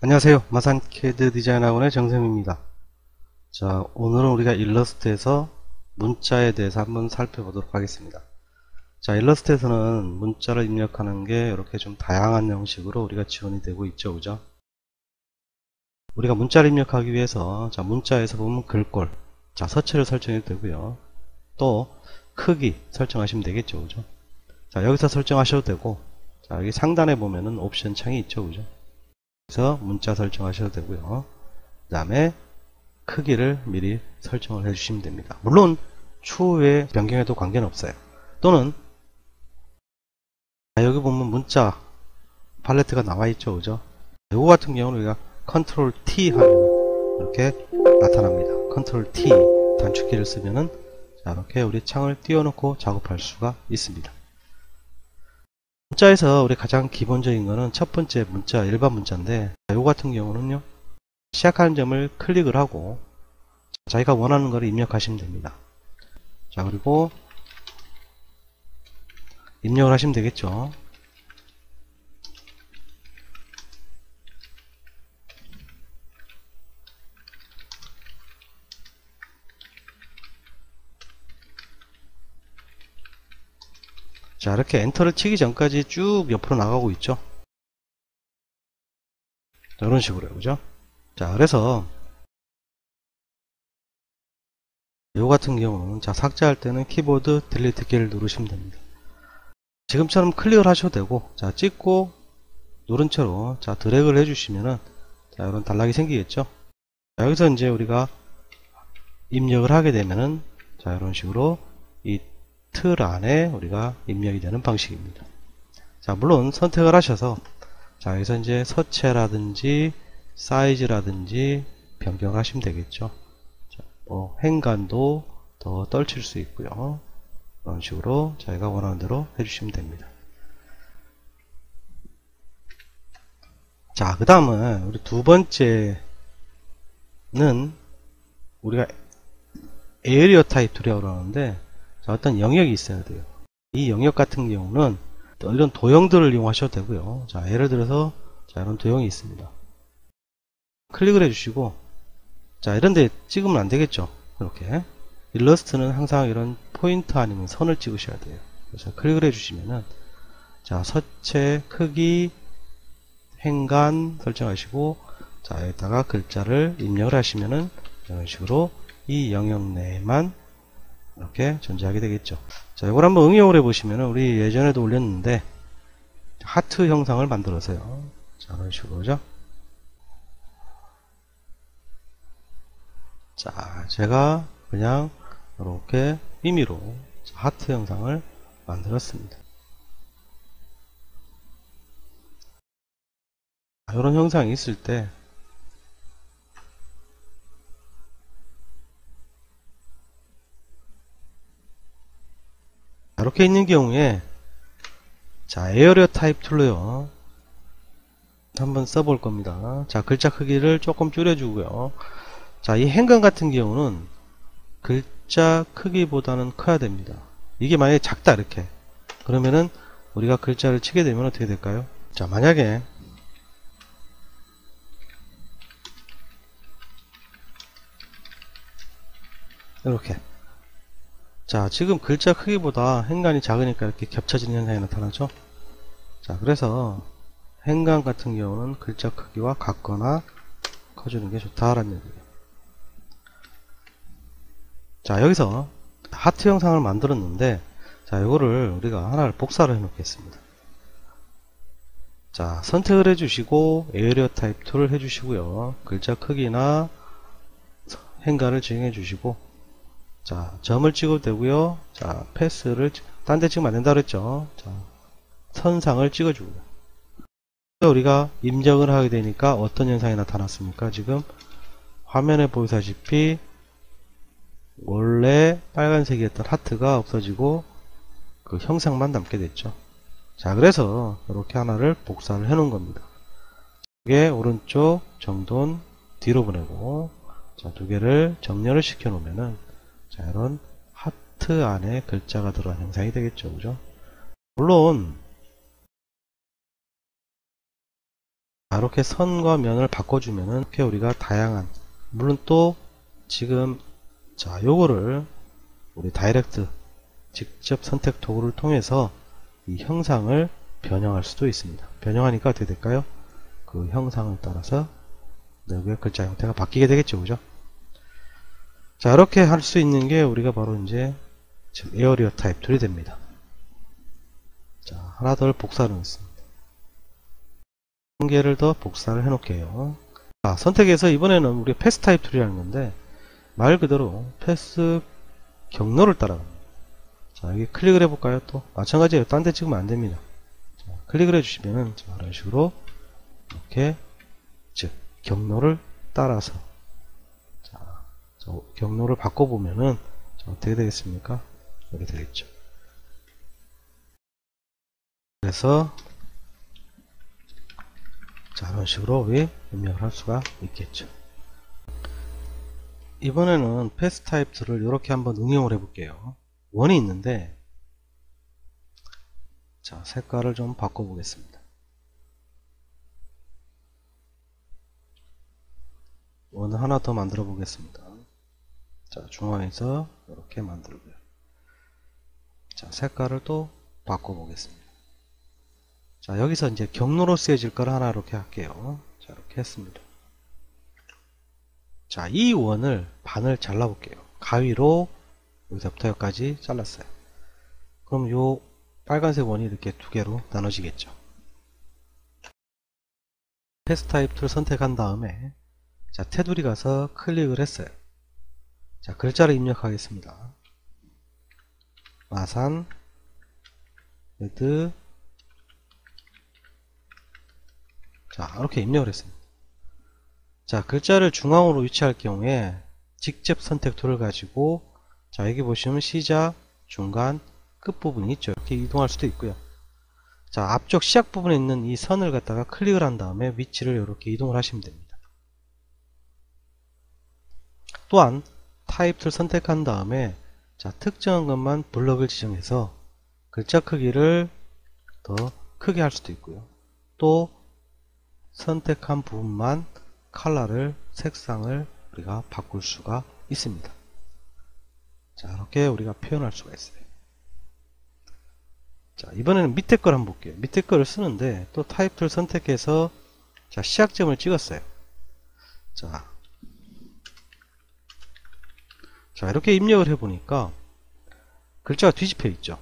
안녕하세요. 마산 CAD 디자인 학원의 정쌤입니다. 자, 오늘은 우리가 일러스트에서 문자에 대해서 한번 살펴보도록 하겠습니다. 자, 일러스트에서는 문자를 입력하는 게 이렇게 좀 다양한 형식으로 우리가 지원이 되고 있죠. 그죠? 우리가 문자를 입력하기 위해서, 자, 문자에서 보면 글꼴, 자, 서체를 설정해도 되고요. 또, 크기 설정하시면 되겠죠. 그죠? 자, 여기서 설정하셔도 되고, 자, 여기 상단에 보면은 옵션 창이 있죠. 그죠? 그래서 문자 설정하셔도 되고요. 그 다음에 크기를 미리 설정을 해주시면 됩니다. 물론 추후에 변경해도 관계는 없어요. 또는 여기 보면 문자 팔레트가 나와 있죠. 그죠? 이거 같은 경우는 우리가 컨트롤 T 하면 이렇게 나타납니다. 컨트롤 T 단축키를 쓰면은 자, 이렇게 우리 창을 띄워놓고 작업할 수가 있습니다. 문자에서 우리 가장 기본적인 거는 첫 번째 문자, 일반 문자인데 이거 같은 경우는요, 시작하는 점을 클릭을 하고 자기가 원하는 거를 입력하시면 됩니다. 자, 그리고 입력을 하시면 되겠죠. 자, 이렇게 엔터를 치기 전까지 쭉 옆으로 나가고 있죠. 자, 이런 식으로요. 그죠? 자, 그래서 요 같은 경우는 자, 삭제할 때는 키보드 딜리트 키를 누르시면 됩니다. 지금처럼 클릭을 하셔도 되고, 자, 찍고 누른 채로 자, 드래그를 해주시면은 자, 이런 단락이 생기겠죠. 자, 여기서 이제 우리가 입력을 하게 되면은 자, 이런 식으로 이 틀 안에 우리가 입력이 되는 방식입니다. 자, 물론 선택을 하셔서 자, 여기서 이제 서체라든지 사이즈라든지 변경을 하시면 되겠죠. 자, 뭐 행간도 더 떨칠 수 있고요. 그런 식으로 자기가 원하는 대로 해주시면 됩니다. 자, 그 다음은 우리 두 번째는 우리가 에어리어 타입 툴이라고 그러는데 자, 어떤 영역이 있어야 돼요. 이 영역 같은 경우는 이런 도형들을 이용하셔도 되고요. 자, 예를 들어서 자, 이런 도형이 있습니다. 클릭을 해주시고 자, 이런데 찍으면 안 되겠죠. 이렇게 일러스트는 항상 이런 포인트 아니면 선을 찍으셔야 돼요. 그래서 클릭을 해주시면은 자, 서체 크기 행간 설정하시고 자, 여기다가 글자를 입력을 하시면은 이런 식으로 이 영역 내에만 이렇게 존재하게 되겠죠. 자, 이걸 한번 응용을 해보시면은 우리 예전에도 올렸는데 하트 형상을 만들어서요. 자, 이런 식으로죠. 자, 제가 그냥 이렇게 임의로 하트 형상을 만들었습니다. 이런 형상이 있을 때 이렇게 있는 경우에 자, 에어리어 타입 툴로요 한번 써볼 겁니다. 자, 글자 크기를 조금 줄여주고요. 자, 이 행간 같은 경우는 글자 크기보다는 커야 됩니다. 이게 만약에 작다 이렇게 그러면은 우리가 글자를 치게 되면 어떻게 될까요? 자, 만약에 이렇게 자, 지금 글자 크기보다 행간이 작으니까 이렇게 겹쳐지는 현상이 나타나죠. 자, 그래서 행간 같은 경우는 글자 크기와 같거나 커주는 게 좋다라는 얘기예요. 자, 여기서 하트 형상을 만들었는데 자, 이거를 우리가 하나를 복사를 해 놓겠습니다. 자, 선택을 해주시고 에어리어 타입 툴을 해주시고요. 글자 크기나 행간을 지정해 주시고 자, 점을 찍어도 되고요. 자, 패스를 딴 데 찍으면 안 된다 그랬죠. 자, 선상을 찍어주고 우리가 입력을 하게 되니까 어떤 현상이 나타났습니까? 지금 화면에 보이다시피 원래 빨간색이었던 하트가 없어지고 그 형상만 남게 됐죠. 자, 그래서 이렇게 하나를 복사를 해 놓은 겁니다. 이게 오른쪽 정돈 뒤로 보내고 자, 두 개를 정렬을 시켜 놓으면은 자, 이런 하트 안에 글자가 들어간 형상이 되겠죠. 그죠? 물론 이렇게 선과 면을 바꿔주면은 이렇게 우리가 다양한, 물론 또 지금 자 요거를 우리 다이렉트 직접 선택 도구를 통해서 이 형상을 변형할 수도 있습니다. 변형하니까 어떻게 될까요? 그 형상을 따라서 내부의 글자 형태가 바뀌게 되겠죠, 그죠? 자, 이렇게 할 수 있는 게 우리가 바로 이제 지금 에어리어 타입 툴이 됩니다. 자, 하나 더 복사를 했습니다. 한 개를 더 복사를 해 놓을게요. 자, 선택해서 이번에는 우리가 패스 타입 툴이라는 건데 말 그대로 패스 경로를 따라갑니다. 자, 여기 클릭을 해볼까요? 또 마찬가지예요. 딴 데 찍으면 안됩니다. 자, 클릭을 해주시면은 자, 이런 식으로 이렇게 즉 경로를 따라서 자, 경로를 바꿔보면은 자, 어떻게 되겠습니까? 이렇게 되겠죠. 그래서 자, 이런 식으로 우리 입력을 할 수가 있겠죠. 이번에는 패스 타입 툴을 이렇게 한번 응용을 해볼게요. 원이 있는데 자, 색깔을 좀 바꿔보겠습니다. 원을 하나 더 만들어 보겠습니다. 자, 중앙에서 이렇게 만들고요. 자, 색깔을 또 바꿔보겠습니다. 자, 여기서 이제 경로로 쓰여질 걸 하나 이렇게 할게요. 자, 이렇게 했습니다. 자, 이 원을 반을 잘라볼게요. 가위로 여기서부터 여기까지 잘랐어요. 그럼 요 빨간색 원이 이렇게 두 개로 나눠지겠죠. 패스 타입 툴 선택한 다음에 자, 테두리 가서 클릭을 했어요. 자, 글자를 입력하겠습니다. 마산 레드. 자, 이렇게 입력을 했습니다. 자, 글자를 중앙으로 위치할 경우에 직접 선택 툴을 가지고 자, 여기 보시면 시작, 중간, 끝부분이 있죠. 이렇게 이동할 수도 있고요. 자, 앞쪽 시작 부분에 있는 이 선을 갖다가 클릭을 한 다음에 위치를 이렇게 이동을 하시면 됩니다. 또한 타입 툴 선택한 다음에 자, 특정한 것만 블럭을 지정해서 글자 크기를 더 크게 할 수도 있고요. 또 선택한 부분만 컬러를, 색상을 우리가 바꿀 수가 있습니다. 자, 이렇게 우리가 표현할 수가 있어요. 자, 이번에는 밑에 걸 한번 볼게요. 밑에 거를 쓰는데 또 타입 툴 선택해서 자, 시작점을 찍었어요. 자, 이렇게 입력을 해보니까 글자가 뒤집혀 있죠.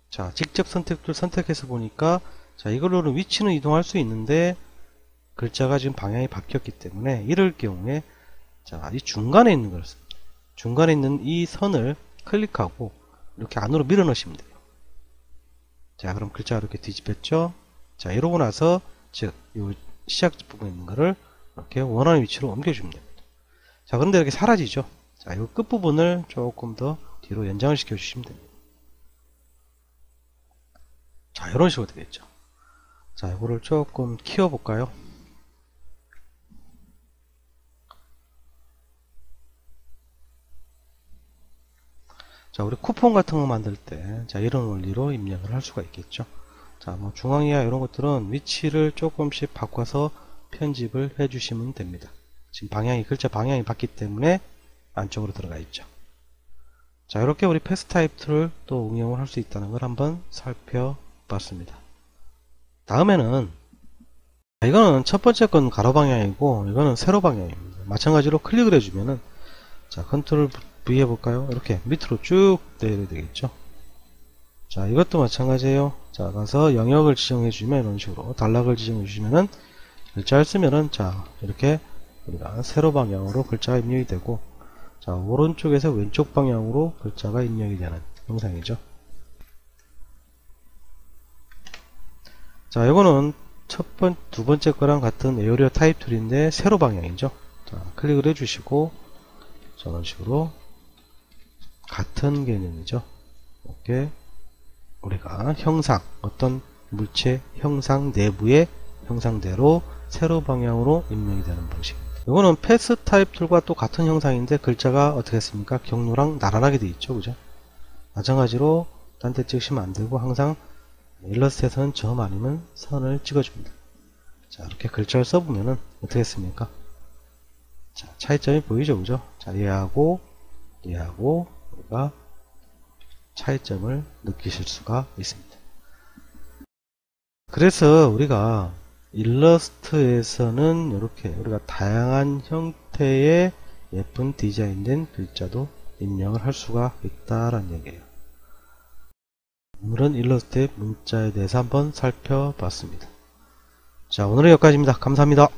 자, 직접 선택 툴 선택해서 보니까 자, 이걸로는 위치는 이동할 수 있는데 글자가 지금 방향이 바뀌었기 때문에 이럴 경우에 자, 이 중간에 있는 걸 씁니다. 중간에 있는 이 선을 클릭하고 이렇게 안으로 밀어 넣으시면 돼요. 자, 그럼 글자가 이렇게 뒤집혔죠. 자, 이러고 나서 즉 이 시작 부분에 있는 거를 이렇게 원하는 위치로 옮겨주면 됩니다. 자, 그런데 이렇게 사라지죠. 자, 이 끝부분을 조금 더 뒤로 연장을 시켜 주시면 됩니다. 자, 이런 식으로 되겠죠. 자, 이거를 조금 키워 볼까요? 자, 우리 쿠폰 같은 거 만들 때, 자, 이런 원리로 입력을 할 수가 있겠죠. 자, 뭐 중앙이야 이런 것들은 위치를 조금씩 바꿔서 편집을 해 주시면 됩니다. 지금 방향이, 글자 방향이 바뀌기 때문에 안쪽으로 들어가 있죠. 자, 이렇게 우리 패스 타입 툴을 또 응용을 할 수 있다는 걸 한번 살펴봤습니다. 다음에는 이거는 첫 번째 건 가로 방향이고 이거는 세로 방향입니다. 마찬가지로 클릭을 해주면은 자, 컨트롤 V 해볼까요? 이렇게 밑으로 쭉 내려야 되겠죠. 자, 이것도 마찬가지예요. 자, 가서 영역을 지정해 주면 이런 식으로 단락을 지정해 주시면은 글자를 쓰면은 자, 이렇게 우리가 세로 방향으로 글자가 입력이 되고 자, 오른쪽에서 왼쪽 방향으로 글자가 입력이 되는 영상이죠. 자, 이거는 두 번째 거랑 같은 에어리어 타입 툴인데 세로 방향이죠. 자, 클릭을 해주시고 저런 식으로 같은 개념이죠. 이렇게 우리가 형상, 어떤 물체 형상 내부의 형상대로 세로 방향으로 입력이 되는 방식입니다. 이거는 패스 타입 툴과 또 같은 형상인데 글자가 어떻게 했습니까? 경로랑 나란하게 되어 있죠, 그죠? 마찬가지로 딴 데 찍으시면 안 되고 항상 일러스트에서는 점 아니면 선을 찍어줍니다. 자, 이렇게 글자를 써보면은 어떻게 했습니까? 자, 차이점이 보이죠, 그죠? 자, 얘하고 우리가 차이점을 느끼실 수가 있습니다. 그래서 우리가 일러스트에서는 이렇게 우리가 다양한 형태의 예쁜 디자인된 글자도 입력을 할 수가 있다라는 얘기예요. 오늘은 일러스트의 문자에 대해서 한번 살펴봤습니다. 자, 오늘은 여기까지입니다. 감사합니다.